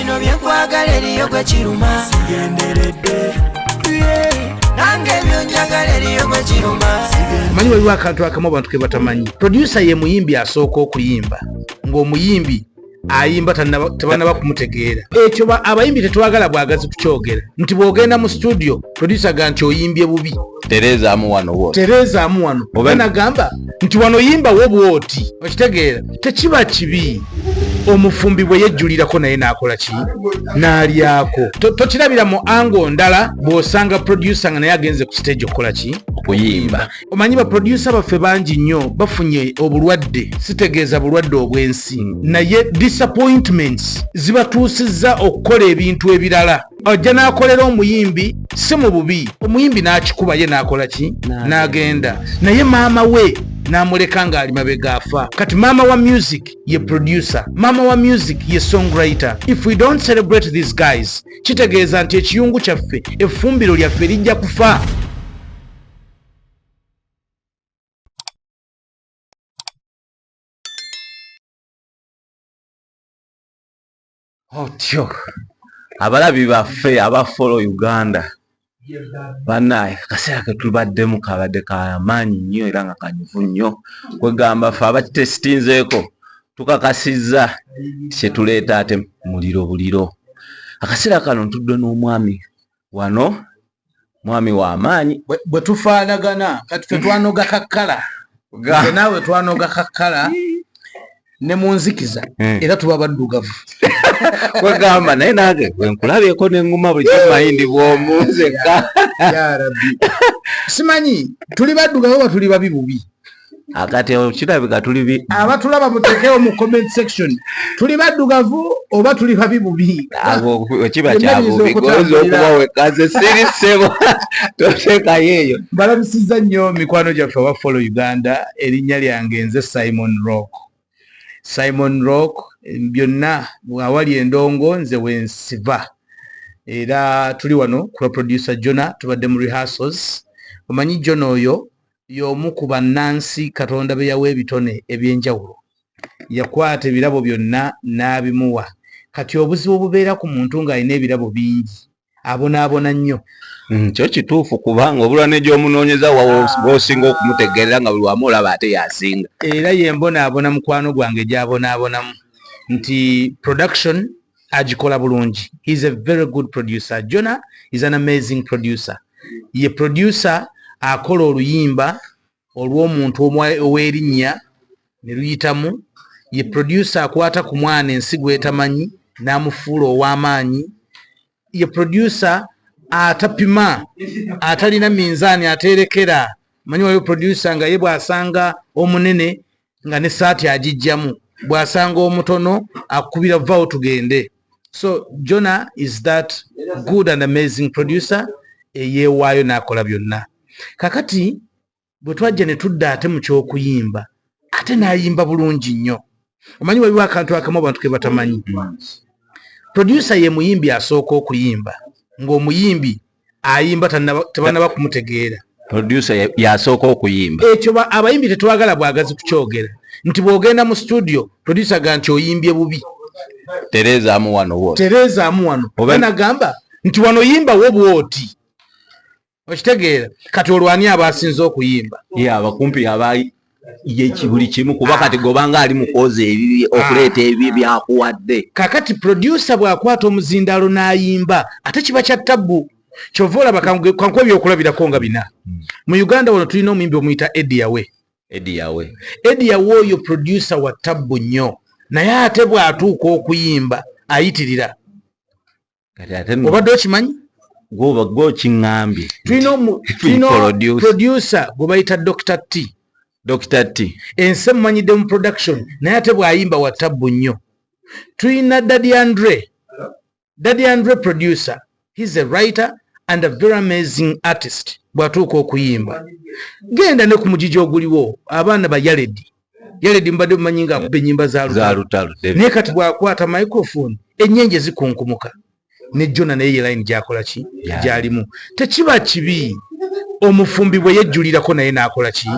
bino byenkwagala eriyo gwe kiruma sigenderedde nange byonjagala eriyo gwe kiruma. Manyi waliwo akantu akamu abantu ke batamanyi. Producer ye muyimbi asooka okuyimba ng'omuyimbi ayimba tebanaba kumutegeera. Ekyo abayimbi tetwagala bwagazi kukyogera nti bw'ogenda mu studio producer ga nti oyimbye bubi. Terezaamu wano oba nagamba nti wano yimba wo bwoti okitegeera. Tekiba kibi omufumbi bwe yejjulirako naye n'akola ki n'alyako. Tokirabira mu ango ndala bw'osanga producer nga naye agenze ku stage okukola ki okuyimba. Omanyi ba producer baffe bangi nnyo bafunye obulwadde, sitegeeza bulwadde obw'ensi naye disappointments zibatuusizza okukola ebintu ebirala. Ojja n'akolera omuyimbi si mu bubi, omuyimbi n'akikuba ye n'akola ki n'agenda naye maama we n'amuleka ng'ali mabega afa. Kati maama wa music ye producer, maama wa music ye songwriter. If we don't celebrate these guys kitegeeza nti ekiyungu kyaffe effumbiro lyaffe lijja kufa. Otyo abalabi baffe aba Follow Uganda banaye akaseera ke tubaddemu kabadde kamaanyi nnyo era nga kanyuvu nnyo. Kwegamba ffe abatestinzeeko tukakasizza kyetuleeta ate muliro buliro. Akaseera kano ntudde n'omwami wano, mwami w'amaanyi bwe tufaanagana kati tetwanoga kakkala naawe twanoga kakkala ne munzikiza era tuba baddugavu. Kwegamba naye nange bwenkulabyeko neŋŋuma buli kimayindi bw'omunzeka. Ya Rabbi. Simanyi tuli baddugavu oba tuli babi bubi. Akati kirabika tuli abatulaba mutekewo mu comment section tuli baddugavu oba tuli babi bubi. Abo kiba kyabubi gozo okuba wekaze sirisebo toteekayo eyo. Balabisizza nnyo mikwano gyaffe wa Follow Uganda. Erinnya lyange nze Simon Rock byonna awali endongo nze wensiva era tuli wano ku producer Jona tubadde mu rehearsals. Omanyi Jona oyo y'omu ku bannansi Katonda be yawa ebitone ebyenjawulo, yakwata ebirabo byonna n'abimuwa. Kati obuzibu bubeera ku muntu ng'alina ebirabo bingi abonaabona nnyo. Kyo kituufu kubanga obulwa ne gy'omunoonyeza w'osinga okumutegeerera nga buli wamu olaba ate yasinga. Era ye mbonaabona mukwano gwange gy'abonaabonamu nti production agikola bulungi. He's a very good producer. Jona is an amazing producer. Ye producer akola oluyimba olw'omuntu ow'erinnya ne luyitamu. Ye producer akwata ku mwana ensigo etamanyi n'amufuula ow'amaanyi. Ye producer atapima atalina minzaani aterekera. Manyi waliwo producer nga ye bw'asanga omunene nga ne saati agijjamu, bw'asanga omutono akubira vaawo tugende. So Jona is that good and amazing producer eyeewaayo n'akola byonna. Kakati bwe twajja ne tudda ate mu ky'okuyimba ate n'ayimba bulungi nnyo. Omanyi waliwo akantu akamu abantu ke batamanyi. Producer ye muyimbi asooka okuyimba ng'omuyimbi ayimba tebanaba kumutegeera. Producer yasooka okuyimba. Ekyo abayimbi tetwagala bwagazi kukyogera nti bw'ogenda mu studio producer ga nti oyimbye bubi. Terezaamu wano oba nagamba nti wano yimba wo bwoti okitegeera. Kati olwani aba asinze okuyimba abakumpi buli kimu kuba kati gobanga ali mukozi ebibi okuleeta ebibi byakuwadde. Kakati producer bw'akwata omuzindaalo n'ayimba ate kiba kya tabbu. Kyova olaba kankuwa ebyokulabirako nga bina. Mu Uganda wano tulina omuyimbi omuyita Eddie Yawe oyo producer wa tabbu nnyo naye ate bw'atuuka okuyimba ayitirira. Obadde okimanyi? Gwo kiŋŋambye. Tulina producer gwe bayita Dr. T. Ense mumanyidde mu production naye ate bw'ayimba wa tabbu nnyo. Tulina Daddy Andre producer. He's a writer and a very amazing artist. Bw'atuuka okuyimba genda ne ku mugigi oguliwo abaana ba Yaledi mbadde mumanyi nga akuba ennyimba za lutalo naye kati bw'akwata microphone ennyenje zikunkumuka. Ne Jona naye ye line gy'akola ki gy'alimu. Tekiba kibi omufumbi bwe yejjulirako naye n'akola ki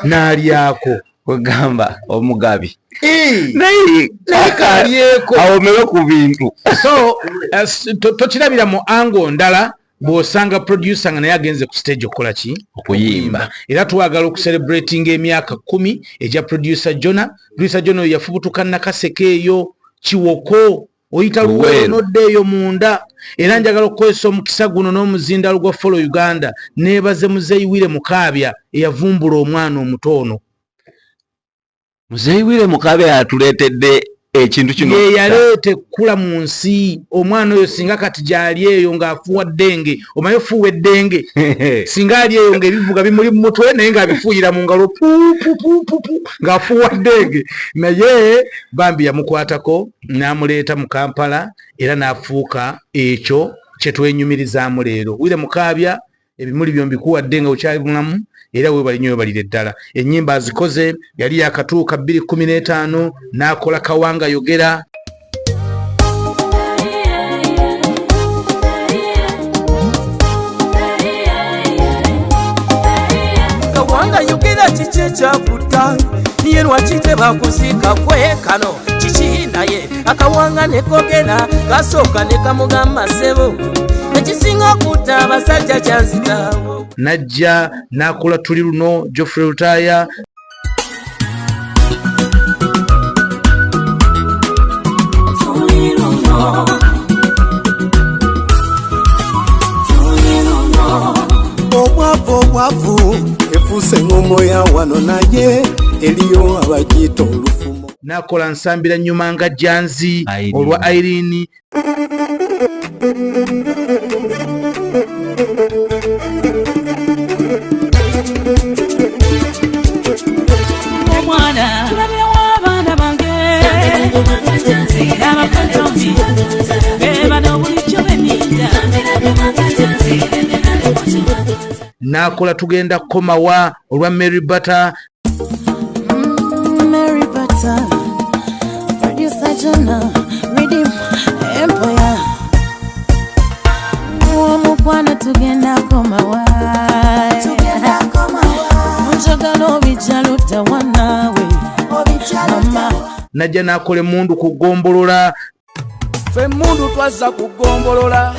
n'alyako. kwegamba omugabi naye kalyeko awomewe ku bintu so tokirabira mu ango ndala bw'osanga producer nga naye agenze ku stage okukola ki okuyimba era twagala okucelebrating emyaka 10 egya producer Jona oyo yafubutuka nakaseke eyo kiwoko oyita luwero noddeeyo munda era njagala okukozesa omukisa guno n'omuzindalo gwa Follow Uganda neebaze muzeeyiwire Mukaabya eyavumbula omwana omutono. Muzeeyiwire Mukaabya yatuleetedde ekintu kino ye yaleete kula mu nsi omwana oyo singa kati gyali eyo ng'afuuwa ddenge omaye ofuuwa eddenge singa ali eyo ng'ebivuga bimuli mu mutwe naye ng'abifuuyira mu ngalo puupupupupu ng'afuuwa ddenge naye bambi yamukwatako n'amuleeta mu Kampala era n'afuuka ekyo kye twenyumirizaamu leero. Wire Mukaabya ebimuli byombi kuwadde nga okyali mulamu era weebali nnyo weebalire ddala. Ennyimba azikoze yali yakatuuka 2015 n'akola Kawanga Yogera. Kawanga Yogera kiki ekyakuta niye lwaki tebakuziika kwe kano kiki naye akawanga ne kogera kasooka ne kamugamba ssebo ekisinga okutta abasajja kyanzitaawo. Najja n'akola tuli luno Geoffrey Lutaya. Obwavu efuuse ng'ombo ya wano naye eriyo abagiyita olufumo. N'akola nsambira nnyuma nga Janzi olwa Irene. Omwana tulabira w'abaana bange abakontombi bebano bulijjo beninda. N'akola tugenda kukomawa olwa Mary Butter. Mary Butter, producer Jona, Rhythm Empire. Omukwana tugenda komawa. Njagala obijjalo tewanawe. Mama. Najja n'akola emmundu ku ggombolola. Ffe emmundu twazza ku ggombolola.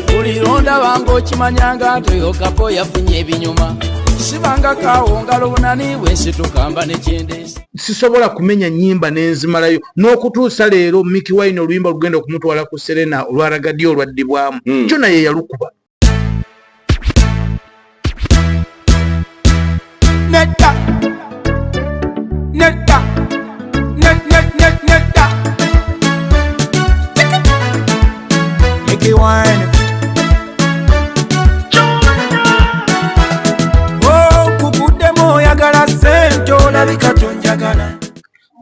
Bulironda wange okimanyanga ntoyokapo yafunye ebinyuma sibanga kawonga lubunani wensitukamba nekyendeesi. Sisobola kumenya nnyimba n'enzimalayo n'okutuusa leero Mickey Wine oluyimba lugenda okumutwala ku Serena olwaragadi olwaddibwamu Jona ye yalukuba. Netta netta netta Mickey Wine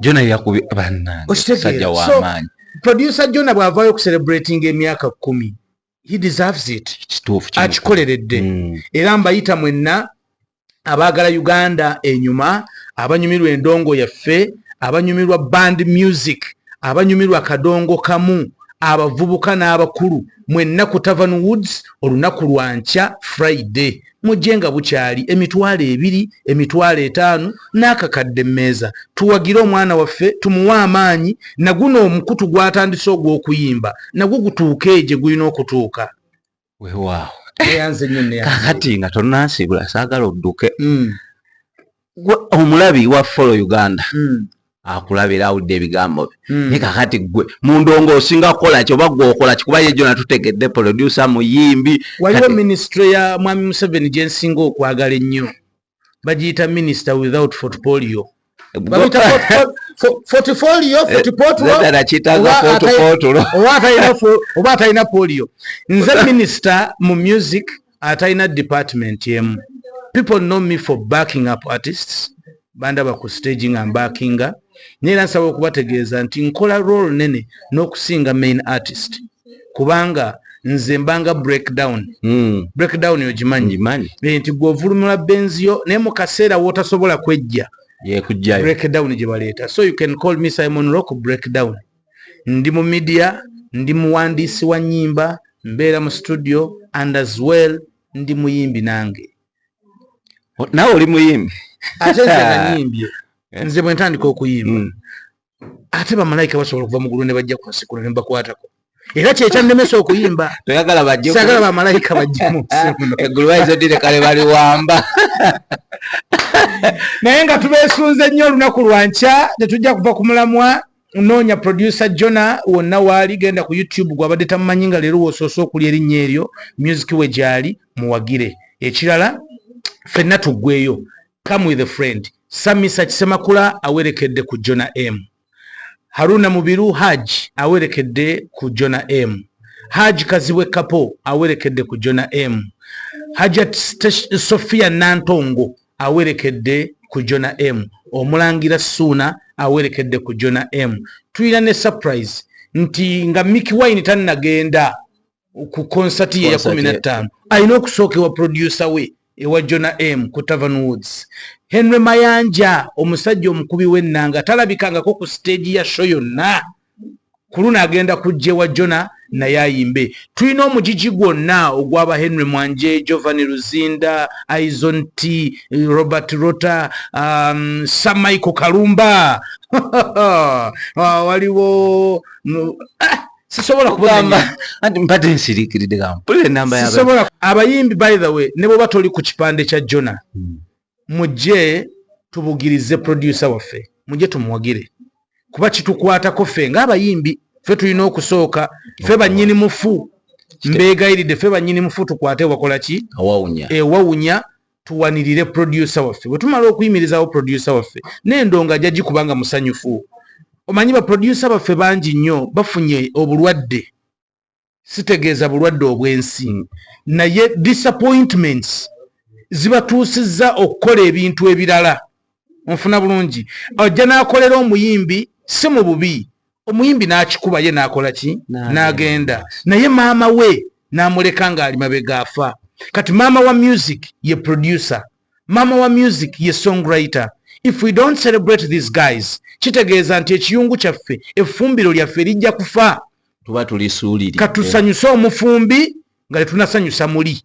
Jona yakubye bannasajja w'amaanyi. Producer Jona bw'avaayo okucelebrating emyaka 10 he deserves it. Akikoleredde era mbayita mwenna abaagala Uganda enyuma abanyumirwa endongo yaffe abanyumirwa band music abanyumirwa kadongo kamu abavubuka n'abakulu mwenna ku Tavern Woods olunaku lwankya Friday mujjenga bukyali emitwalo 2 emitwalo 5 n'akakadde mmeeza tuwagire omwana waffe tumuwa amaanyi na guno omukutu gwatandise ogw'okuyimba nagwo gutuuke gye gulina okutuuka. Weewaawo neyanze nnyo kakati nga tonnansibula saagala odduke omulabi wa Follow Uganda akulabira awudde ebigambo bye naye kakati gwe mu ndongo osinga kukola ki oba gwe okola ki kuba ye Jona tutegedde producer muyimbi. Waliwo ministry ya Mwami Museveni gye nsinga okwagala ennyo bagiyita minister without portfolio. Oba atalina polio. Nze minister mu music atalina department yemu. People know me for backing up artists. Bandaba ku staging and backinga. Nera nsaba okubategeeza nti nkola role nene n'okusinga main artist. Kubanga nze mbanga breakdown. Breakdown yogimanyi. Nti gw'ovulumula benzio naye mu kaseera w'otasobola kwejja. Kujjayo. Breakdown gye baleeta. So you can call me Simon Rock breakdown. Ndi mu media, ndi muwandiisi wa nnyimba, mbeera mu studio and as well ndi muyimbi nange. Nawe oli muyimbi? Ate nze nga nyimbye. Nze bwe ntandika okuyimba. Ate bamalayika basobola okuva mu ggulu ne bajja kunsikula ne mbakwatako. Era kyekyannemesa okuyimba. Toyagala bajje. Sagala bamalayika bajje mu nsi. Eggulu bayizodire kale bali wamba. Naye nga tubeesunze nnyo olunaku lwankya tetujja kuva ku mulamwa. Noonya producer Jonah wonna waali genda ku YouTube gwabadde tamumanyi nga leero woosoose okulya erinnya eryo music we gyali muwagire. Ekirala ffenna tuggweeyo. Come with a friend. Samisa Kisemakula awerekedde ku Jonah M. Haruna Mubiru Haji awerekedde ku Jonah M. Haji Kaziwe Kapo awerekedde ku Jonah M. Hajat Sofia Nantongo awerekedde ku Jonah M. Omulangira Suna awerekedde ku Jonah M. Tuyina ne surprise nti nga Mickey Wine tannagenda ku concert ye ya 15 ayina okusookewa producer we ewa Jonah M ku Tavern Woods. Henry Mayanja omusajja omukubi w'ennanga talabikangako ku stage ya show yonna. Kuluna agenda kujja ewa Jonah naye ayimbe. Tulina omugigi gwonna ogwaba Henry Mwanje, Giovanni Luzinda, Aizon T, Robert Rota, Sam Michael Kalumba. Waliwo sisobola kubamba anti mpate nsirikiridde gampulire namba ya sisobola. Abayimbi by the way ne bwe batoli ku kipande kya Jonah mujje tubugirize producer waffe, mujje tumuwagire kuba kitukwatako ffe ng'abayimbi. Ffe tulina okusooka ffe bannyini mufu mbeegayiridde, ffe bannyini mufu tukwate wakola ki ewawunya tuwanirire producer waffe. Bwe tumala okuyimirizawo producer waffe n'endonga ajja gikubanga musanyufu. Omanyi ba producer baffe bangi nnyo bafunye obulwadde, sitegeeza bulwadde obw'ensi, naye disappointments zibatuusizza okukola ebintu ebirala. Onfuna bulungi. Ojja n'akolera omuyimbi si mu bubi, omuyimbi n'akikuba ye n'akola ki n'agenda, naye maama we n'amuleka ng'ali mabega afa. Kati maama wa music ye producer, maama wa music ye songwriter. If we don't celebrate these guys kitegeeza nti ekiyungu kyaffe effumbiro lyaffe lijja kufa. Tuba tulisuulire. Katusanyuse omufumbi nga tetunasanyusa muli.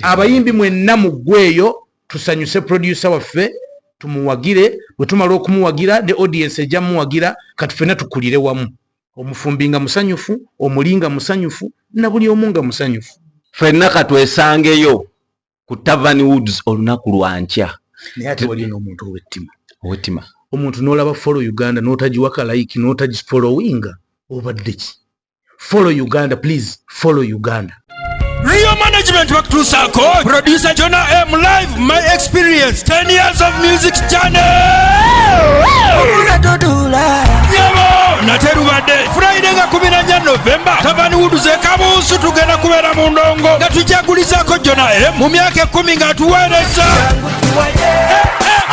Abayimbi mwenna mu ggweeyo tusanyuse producer waffe tumuwagire. Bwe tumala okumuwagira ne audience ejja muwagira kati ffenna tukulire wamu. Omufumbi nga musanyufu, omulinga musanyufu, na buli omu nga musanyufu. Ffenna katwesangeyo ku Tavern Woods olunaku lwankya. Naye ate walina omuntu owettima. Omuntu n'olaba Follow Uganda n'otagiwaka like n'otagifollowinga obadde ki? Follow Uganda, please follow Uganda. Rio Management Waktusako, producer Jonah M live, my experience, 10 years of music channel. Naterubadde Friday nga 14 November Tavern Woods Kabusu tugenda kubeera mu ndongo nga tujagulizako Jonah M mu myaka 10 nga atuweereza.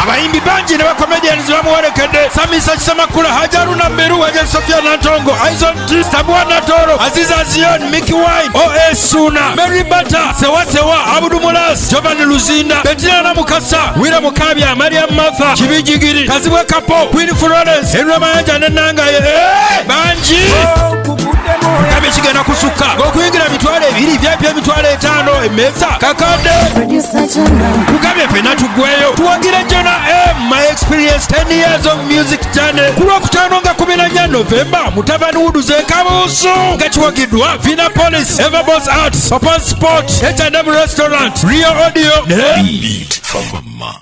Abayimbi bangi ne bakomedians bamuwerekedde: Samisa Kisemakula, Hajaruna Mberu, Hajat Sofia Nantongo, Aizon T, Stabwana Toro, Aziza Zion, Mickey Wine, O.S. Suna, Mary Bata, Sewa, Abudu Mulas, Giovanni Luzinda, Bettina Namukasa, Wira Mukabya, Mariam Martha, Kibijigiri, Kaziwe Kapo, Queen Florence, Henry Mayanja n'ennanga bangi. Kabe kigenda kusuka ng'okuyingira emitwalo 2 vyapya emitwalo 5 emmeeza kakadde. Tugambye ffenna tuggweyo tuwagire Jonah M, my experience 10 years of music channel ku Lwokutaano nga 14 November mu Tavern Woods Kabusu nga kiwagiddwa Vinapolis, Everboss Arts, Papa Sport, H&M Restaurant, Rio Audio ne Beat from Mama.